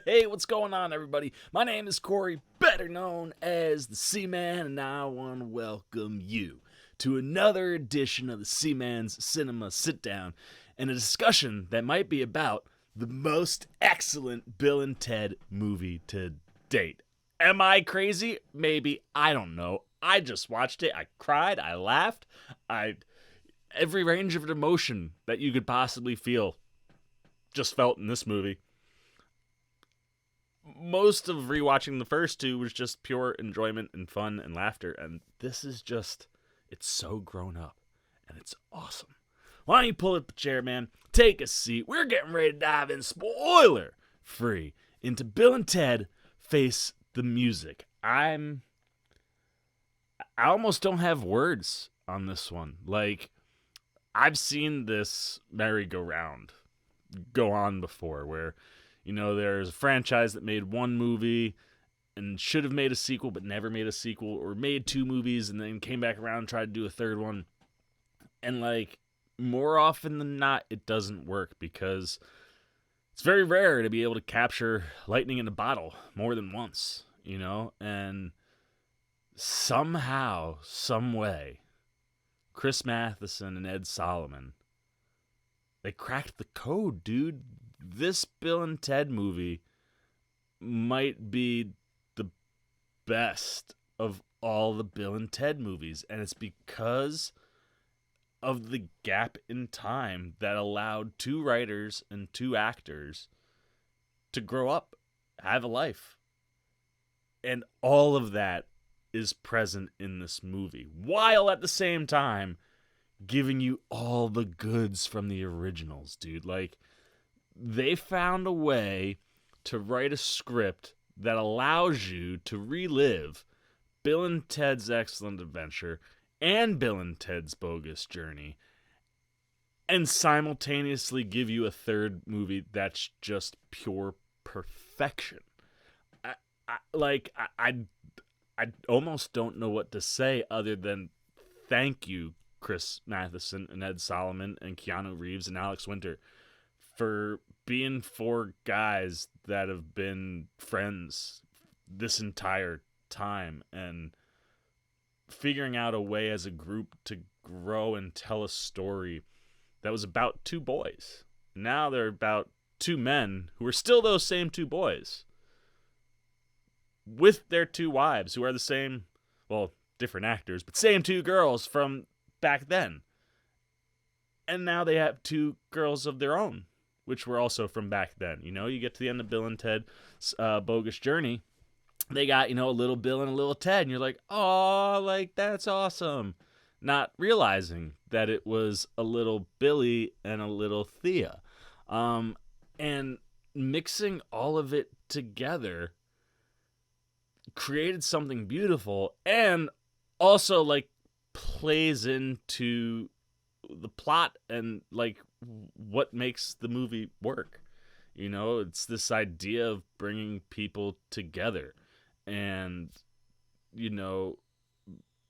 Hey, what's going on, everybody? My name is Corey, better known as the Seaman, and I want to welcome you to another edition of the Seaman's Cinema Sitdown and a discussion that might be about the most excellent Bill and Ted movie to date. Am I crazy? Maybe. I don't know. I just watched it. I cried. I laughed. Every range of emotion that you could possibly feel just felt in this movie. Most of rewatching the first two was just pure enjoyment and fun and laughter, and this is just, it's so grown up, and it's awesome. Why don't you pull up the chair, man? Take a seat. We're getting ready to dive in spoiler free into Bill and Ted Face the Music. I almost don't have words on this one. Like, I've seen this merry-go-round go on before, where there's a franchise that made one movie and should have made a sequel but never made a sequel, or made two movies and then came back around and tried to do a third one. And, more often than not, it doesn't work because it's very rare to be able to capture lightning in a bottle more than once, And somehow, some way, Chris Matheson and Ed Solomon, they cracked the code, dude. This Bill and Ted movie might be the best of all the Bill and Ted movies, and it's because of the gap in time that allowed two writers and two actors to grow up, have a life. And all of that is present in this movie, while at the same time giving you all the goods from the originals, dude. They found a way to write a script that allows you to relive Bill and Ted's Excellent Adventure and Bill and Ted's Bogus Journey, and simultaneously give you a third movie that's just pure perfection. I almost don't know what to say other than thank you, Chris Matheson and Ed Solomon and Keanu Reeves and Alex Winter, for being four guys that have been friends this entire time and figuring out a way as a group to grow and tell a story that was about two boys. Now they're about two men who are still those same two boys with their two wives who are the same, well, different actors, but same two girls from back then. And now they have two girls of their own, which were also from back then. You get to the end of Bill and Ted's Bogus Journey, they got, a little Bill and a little Ted, and you're like, oh, that's awesome. Not realizing that it was a little Billy and a little Thea. And mixing all of it together created something beautiful, and also, plays into the plot and, what makes the movie work. It's this idea of bringing people together and,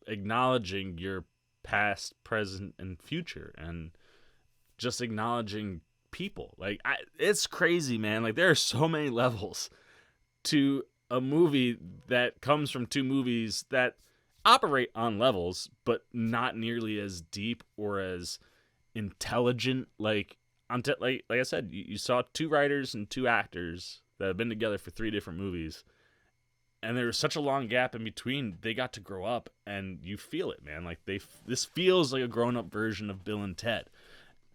acknowledging your past, present, and future, and just acknowledging people. It's crazy, man. There are so many levels to a movie that comes from two movies that operate on levels, but not nearly as deep or as intelligent. Like I said, you saw two writers and two actors that have been together for three different movies, and there was such a long gap in between. They got to grow up, and you feel it, man. This feels like a grown-up version of Bill and Ted,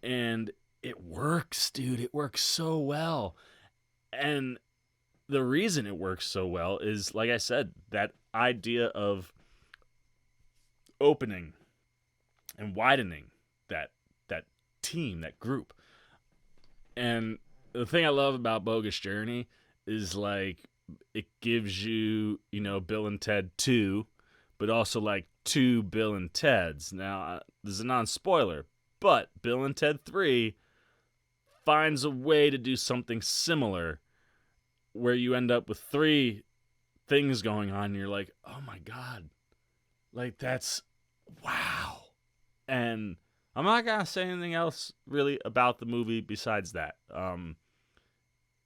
and it works, dude. It works so well, and the reason it works so well is, like I said, that idea of opening and widening that team, that group. And the thing I love about Bogus Journey is it gives you, Bill and Ted 2, but also two Bill and Teds. Now, this is a non-spoiler, but Bill and Ted 3 finds a way to do something similar where you end up with three things going on and you're like, oh my God, that's wow. And I'm not going to say anything else really about the movie besides that.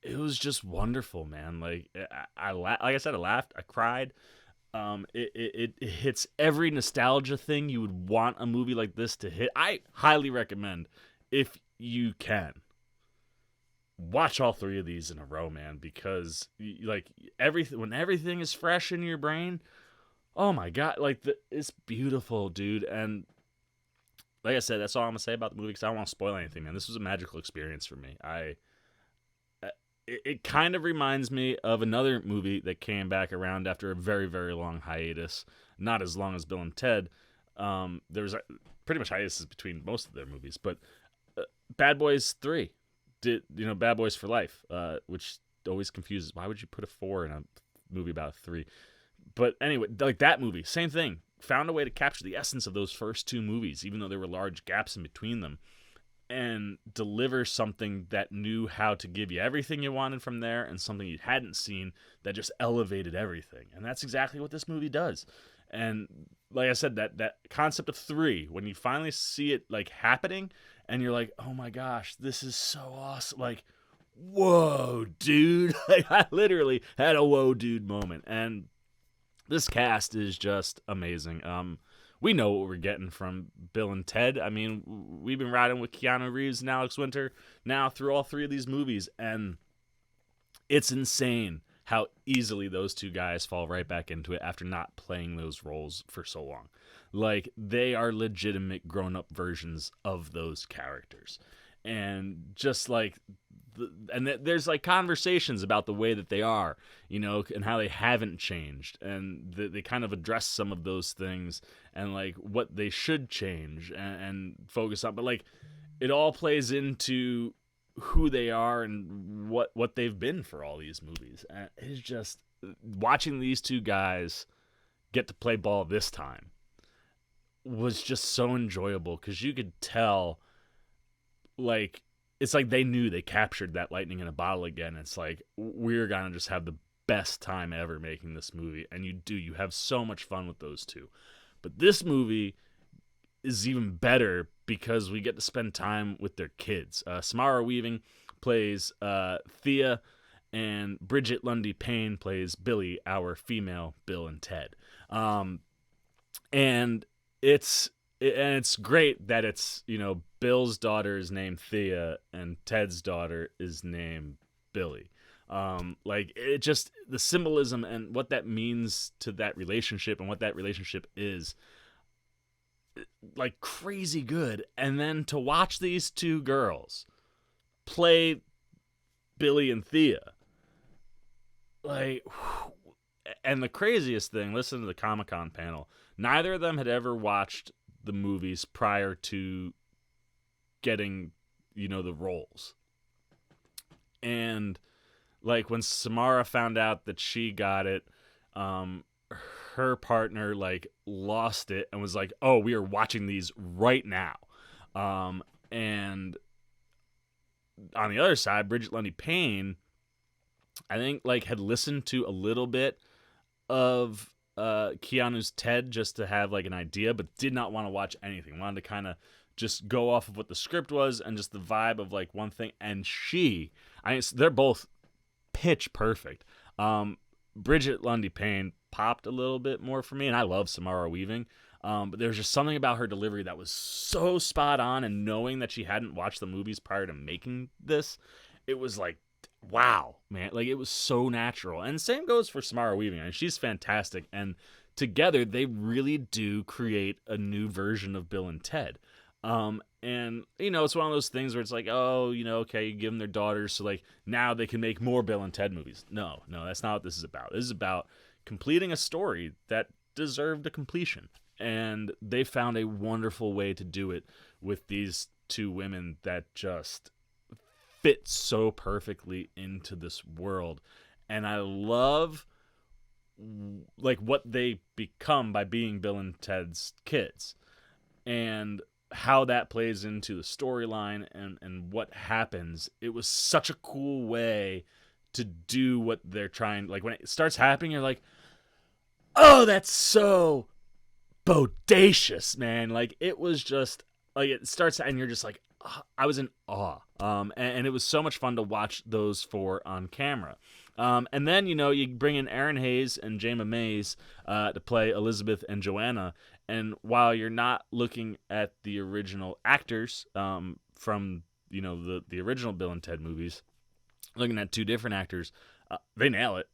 it was just wonderful, man. Like like I said, I laughed, I cried. It hits every nostalgia thing you would want a movie like this to hit. I highly recommend, if you can, watch all three of these in a row, man, because like everything, when everything is fresh in your brain, oh my god, like it's beautiful, dude. And like I said, that's all I'm gonna say about the movie because I don't want to spoil anything, man. This was a magical experience for me. It kind of reminds me of another movie that came back around after a very, very long hiatus. Not as long as Bill and Ted. There was pretty much hiatuses between most of their movies, but Bad Boys 3 did, Bad Boys for Life, which always confuses. Why would you put a 4 in a movie about a 3? But anyway, like that movie, same thing. Found a way to capture the essence of those first two movies, even though there were large gaps in between them, and deliver something that knew how to give you everything you wanted from there and something you hadn't seen that just elevated everything. And that's exactly what this movie does. And like I said, that concept of 3, when you finally see it like happening and you're like, oh my gosh, this is so awesome. Like, whoa, dude. Like, I literally had a whoa, dude moment. And this cast is just amazing. We know what we're getting from Bill and Ted. I mean, we've been riding with Keanu Reeves and Alex Winter now through all three of these movies, and it's insane how easily those two guys fall right back into it after not playing those roles for so long. Like, they are legitimate grown-up versions of those characters. And just like, there's like conversations about the way that they are, and how they haven't changed, and they kind of address some of those things and like what they should change and focus on. But like, it all plays into who they are and what they've been for all these movies. And it's just, watching these two guys get to play ball this time was just so enjoyable, because you could tell, like, it's like they knew they captured that lightning in a bottle again. It's like, we're going to just have the best time ever making this movie. And you have so much fun with those two. But this movie is even better because we get to spend time with their kids. Samara Weaving plays Thea, and Bridget Lundy Payne plays Billy, our female Bill and Ted. And it's great that it's, Bill's daughter is named Thea and Ted's daughter is named Billy. Like, it just, the symbolism and what that means to that relationship and what that relationship is, like, crazy good. And then to watch these two girls play Billy and Thea, like, and the craziest thing, listen to the Comic-Con panel, neither of them had ever watched the movies prior to getting, the roles. And like, when Samara found out that she got it, her partner like lost it and was like, oh, we are watching these right now. And on the other side, Bridget Lundy Payne, I think, like, had listened to a little bit of Keanu's Ted just to have like an idea, but did not want to watch anything. Wanted to kind of just go off of what the script was and just the vibe of like one thing. And they're both pitch perfect. Bridget Lundy Payne popped a little bit more for me, and I love Samara Weaving. But there's just something about her delivery that was so spot on, and knowing that she hadn't watched the movies prior to making this, it was like, wow, man. Like, it was so natural. And same goes for Samara Weaving. I mean, she's fantastic. And together, they really do create a new version of Bill and Ted. And, it's one of those things where it's like, oh, okay, you give them their daughters, so like now they can make more Bill and Ted movies. No, that's not what this is about. This is about completing a story that deserved a completion. And they found a wonderful way to do it with these two women that just fit so perfectly into this world. And I love like what they become by being Bill and Ted's kids, and how that plays into the storyline and what happens. It was such a cool way to do what they're trying. Like, when it starts happening, you're like, oh, that's so bodacious, man. Like, it was just like, it starts and you're just like, I was in awe. And it was so much fun to watch those four on camera. And then, you bring in Aaron Hayes and Jayma Mays to play Elizabeth and Joanna. And while you're not looking at the original actors from, the original Bill and Ted movies, looking at two different actors, they nail it.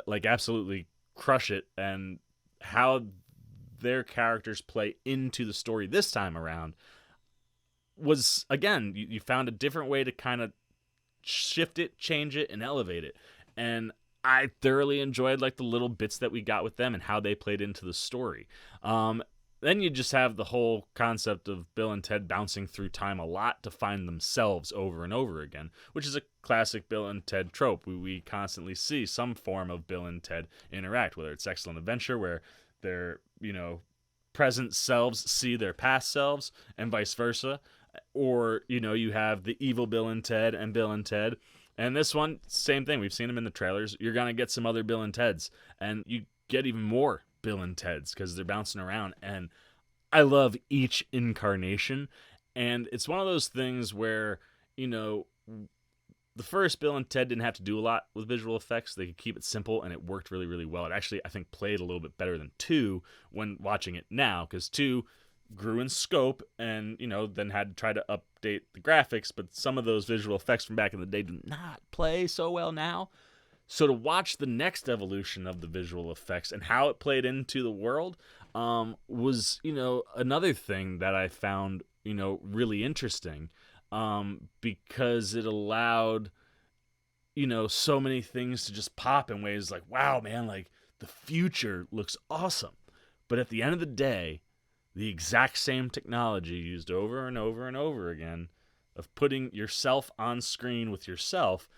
Like, absolutely crush it. And how their characters play into the story this time around was, again, you found a different way to kind of shift it, change it, and elevate it. And I thoroughly enjoyed like the little bits that we got with them and how they played into the story. Then you just have the whole concept of Bill and Ted bouncing through time a lot to find themselves over and over again, which is a classic Bill and Ted trope. We constantly see some form of Bill and Ted interact, whether it's Excellent Adventure, where their, present selves see their past selves, and vice versa. Or, you have the evil Bill and Ted and Bill and Ted. And this one, same thing. We've seen them in the trailers. You're going to get some other Bill and Teds. And you get even more Bill and Teds because they're bouncing around. And I love each incarnation. And it's one of those things where, the first Bill and Ted didn't have to do a lot with visual effects. They could keep it simple, and it worked really, really well. It actually, I think, played a little bit better than 2 when watching it now, because 2 grew in scope and, then had to try to update the graphics, but some of those visual effects from back in the day do not play so well now. So to watch the next evolution of the visual effects and how it played into the world was, another thing that I found, really interesting. Because it allowed, so many things to just pop in ways like, wow, man, like the future looks awesome. But at the end of the day, the exact same technology used over and over and over again of putting yourself on screen with yourself,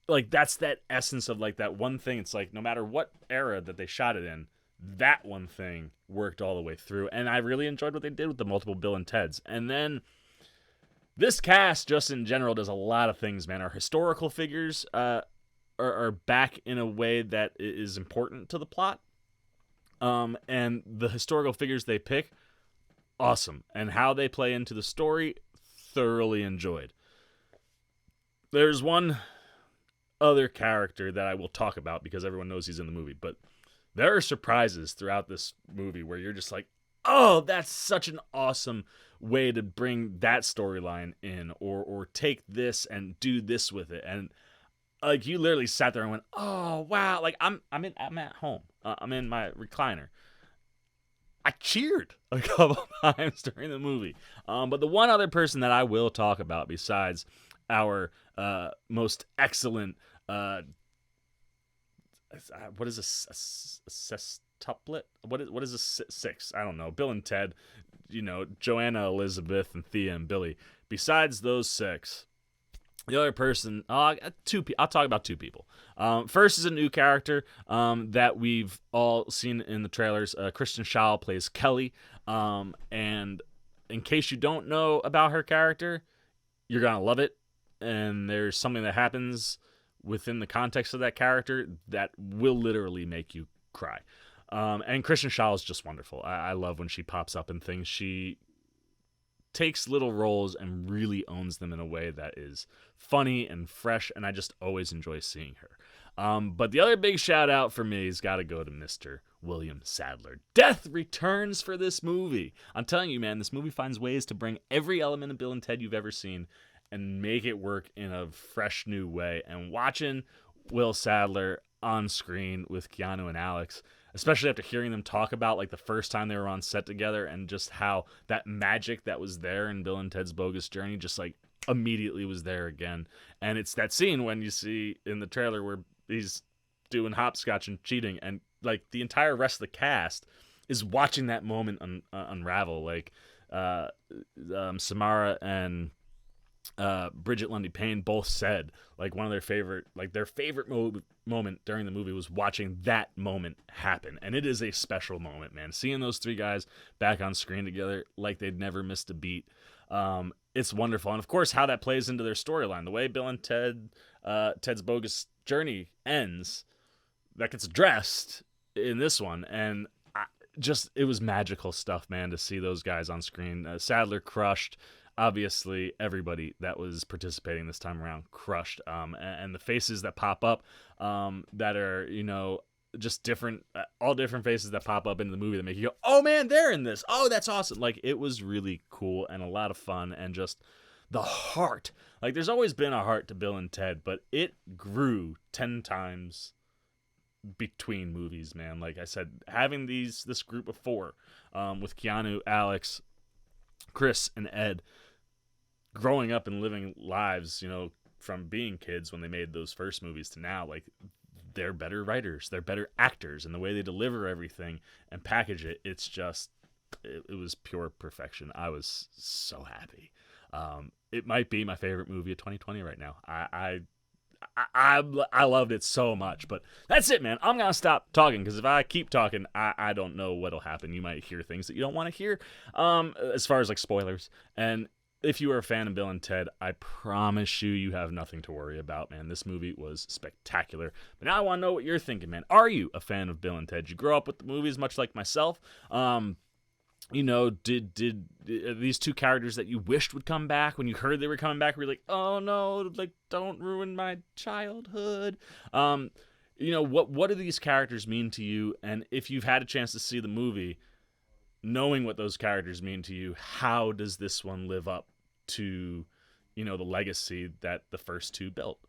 like that's that essence of like that one thing. It's like no matter what era that they shot it in, that one thing worked all the way through. And I really enjoyed what they did with the multiple Bill and Teds. And then this cast, just in general, does a lot of things, man. Our historical figures are back in a way that is important to the plot. And the historical figures they pick, awesome. And how they play into the story, thoroughly enjoyed. There's one other character that I will talk about because everyone knows he's in the movie. But there are surprises throughout this movie where you're just like, oh, that's such an awesome way to bring that storyline in, or take this and do this with it. And like you literally sat there and went, oh wow, like I'm at home. I'm in my recliner. I cheered a couple times during the movie. But the one other person that I will talk about besides our most excellent what is a sextuplet? What is a six? I don't know. Bill and Ted, Joanna, Elizabeth, and Thea and Billy. Besides those 6, the other person, I'll talk about 2 people. First is a new character that we've all seen in the trailers. Kristen Schaal plays Kelly. And in case you don't know about her character, you're going to love it. And there's something that happens within the context of that character that will literally make you cry. And Kristen Schaal is just wonderful. I love when she pops up in things. She takes little roles and really owns them in a way that is funny and fresh, and I just always enjoy seeing her. But the other big shout out for me has got to go to Mr. William Sadler. Death returns for this movie. I'm telling you, man, this movie finds ways to bring every element of Bill and Ted you've ever seen and make it work in a fresh new way. And watching Will Sadler on screen with Keanu and Alex, especially after hearing them talk about like the first time they were on set together and just how that magic that was there in Bill and Ted's Bogus Journey just like immediately was there again. And it's that scene when you see in the trailer where he's doing hopscotch and cheating, and like the entire rest of the cast is watching that moment unravel. Like Samara and Bridget Lundy Payne both said like one of their favorite moment during the movie was watching that moment happen, and it is a special moment, man. Seeing those 3 guys back on screen together like they'd never missed a beat, it's wonderful. And of course how that plays into their storyline, the way Bill and Ted's Bogus Journey ends, that gets addressed in this one. And it was magical stuff, man, to see those guys on screen. Sadler crushed. obviously everybody that was participating this time around crushed. And the faces that pop up, that are, just different, all different faces that pop up into the movie that make you go, oh man, they're in this. Oh, that's awesome. Like, it was really cool and a lot of fun, and just the heart. Like, there's always been a heart to Bill and Ted, but it grew 10 times between movies, man. Like I said, having this group of four, with Keanu, Alex, Chris, and Ed, growing up and living lives, from being kids when they made those first movies to now, like, they're better writers, they're better actors, and the way they deliver everything and package it, it's just, it was pure perfection. I was so happy. It might be my favorite movie of 2020 right now. I loved it so much. But that's it, man. I'm gonna stop talking, because if I keep talking, I don't know what'll happen. You might hear things that you don't want to hear, as far as like spoilers. And if you are a fan of Bill and Ted, I promise you have nothing to worry about, man. This movie was spectacular. But now I want to know what you're thinking, man. Are you a fan of Bill and Ted? Did you grow up with the movies much like myself? Did these two characters that you wished would come back, when you heard they were coming back, were you like, oh no, like, don't ruin my childhood? What do these characters mean to you? And if you've had a chance to see the movie, knowing what those characters mean to you, how does this one live up to, the legacy that the first two built?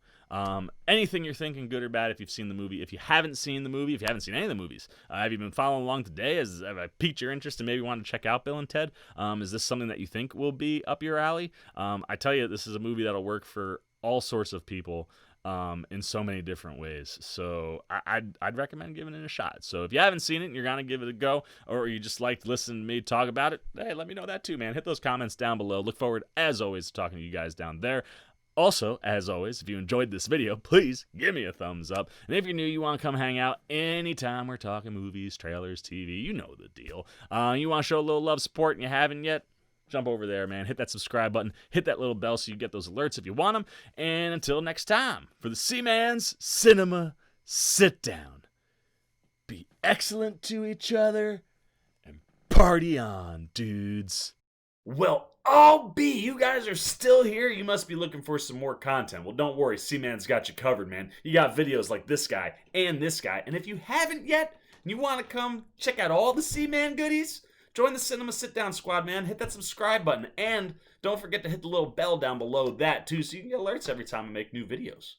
Anything you're thinking, good or bad, if you've seen the movie. If you haven't seen the movie, if you haven't seen any of the movies, have you been following along today? Have I piqued your interest and maybe wanted to check out Bill and Ted? Is this something that you think will be up your alley? I tell you, this is a movie that'll work for all sorts of people, in so many different ways. So I'd recommend giving it a shot. So if you haven't seen it and you're going to give it a go, or you just like to listen to me talk about it, hey, let me know that too, man. Hit those comments down below. Look forward, as always, to talking to you guys down there. Also, as always, if you enjoyed this video, please give me a thumbs up. And if you're new, you want to come hang out anytime we're talking movies, trailers, TV, you know the deal. You want to show a little love, support, and you haven't yet, jump over there, man. Hit that subscribe button. Hit that little bell so you get those alerts if you want them. And until next time, for the Seaman's Cinema Sit Down, be excellent to each other and party on, dudes. Well, I'll be. You guys are still here. You must be looking for some more content. Well, don't worry. Seaman's got you covered, man. You got videos like this guy and this guy. And if you haven't yet, and you want to come check out all the Seaman goodies, join the Cinema Sit Down squad, man. Hit that subscribe button. And don't forget to hit the little bell down below that, too, so you can get alerts every time I make new videos.